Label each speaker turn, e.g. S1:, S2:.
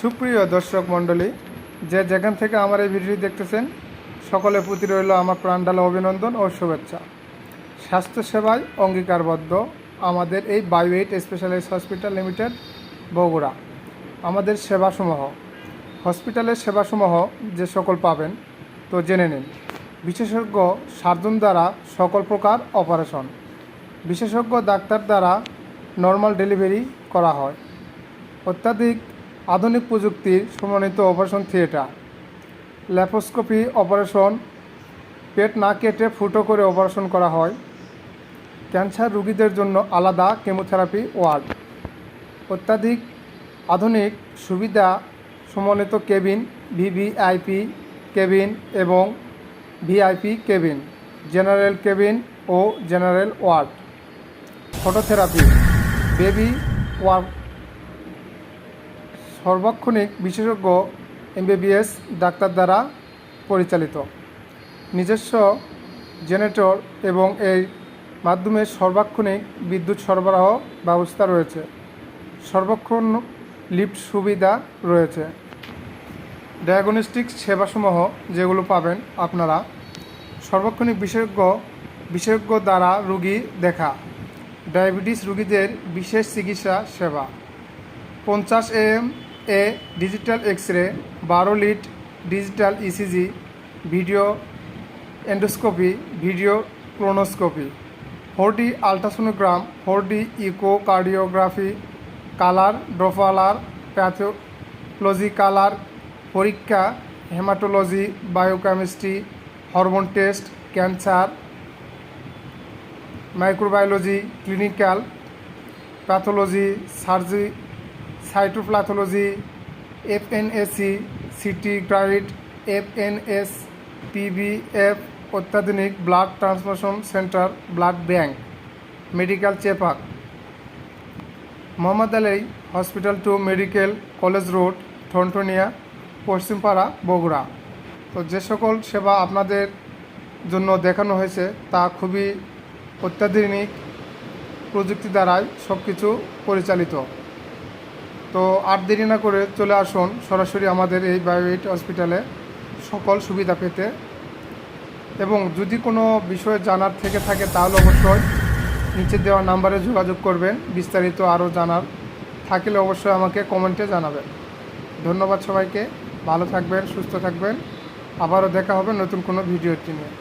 S1: সুপ্রিয় দর্শক মণ্ডলী, যে যেখান থেকে আমার এই ভিডিওটি দেখতেছেন সকলের প্রতি রইল আমার প্রাণঢালা অভিনন্দন ও শুভেচ্ছা। স্বাস্থ্যসেবায় অঙ্গীকারবদ্ধ আমাদের এই বায়োএইট স্পেশালাইজড হসপিটাল লিমিটেড বগুড়া। আমাদের সেবাসমূহ, হসপিটালের সেবাসমূহ যে সকল পাবেন তো জেনে নিন। বিশেষজ্ঞ সার্জন দ্বারা সকল প্রকার অপারেশন, বিশেষজ্ঞ ডাক্তার দ্বারা নর্মাল ডেলিভারি করা হয়। অত্যাধিক আধুনিক প্রযুক্তির সমন্বিত অপারেশন থিয়েটার, ল্যাপ্রোস্কোপি অপারেশন, পেট না কেটে ফুটো করে অপারেশন করা হয়। ক্যান্সার রোগীদের জন্য আলাদা কেমোথেরাপি ওয়ার্ড, অত্যাধিক আধুনিক সুবিধা সমন্বিত কেবিন, ভিভিআইপি কেবিন এবং ভিআইপি কেবিন, জেনারেল কেবিন ও general ward, phototherapy, baby ward, সর্বাক্ষণিক বিশেষজ্ঞ এমবিবিএস ডাক্তার দ্বারা পরিচালিত। নিজস্ব জেনারেটর এবং এর মাধ্যমে সর্বাক্ষণিক বিদ্যুৎ সরবরাহ ব্যবস্থা রয়েছে। সর্বক্ষণ লিফট সুবিধা রয়েছে। ডায়াগনস্টিক সেবাসমূহ যেগুলো পাবেন আপনারা, সর্বক্ষণিক বিশেষজ্ঞ দ্বারা রোগী দেখা, ডায়াবেটিস রোগীদের বিশেষ চিকিৎসা সেবা, 50 AM এ digital x-ray, 12 lead digital ECG, video endoscopy, video colonoscopy, 4D ultrasonogram, 4D echocardiography, colour doppler, pathology colour পরীক্ষা, haematology, biochemistry, hormone test, cancer, microbiology, clinical pathology, সার্জি, cytopathology, FNAC, CT guided, FNS, PBF, অত্যাধুনিক blood transfusion centre, blood bank, medical checkup. Mohammad Ali hospital to medical college road, Thanthania, Paschimpara, Bogura. তো যে সকল সেবা আপনাদের জন্য দেখানো হয়েছে তা খুবই অত্যাধুনিক প্রযুক্তি দ্বারাই সব কিছু পরিচালিত। তো আর দেরি না করে চলে আসুন সরাসরি আমাদের এই বায়োএইট হসপিটালে সকল সুবিধা পেতে। এবং যদি কোনো বিষয় জানার থেকে থাকে তাহলে অবশ্যই নিচে দেওয়া নাম্বারে যোগাযোগ করবেন। বিস্তারিত আরও জানার থাকলে অবশ্যই আমাকে কমেন্টে জানাবেন। ধন্যবাদ সবাইকে, ভালো থাকবেন, সুস্থ থাকবেন। আবারও দেখা হবে নতুন কোনো ভিডিওটি নিয়ে।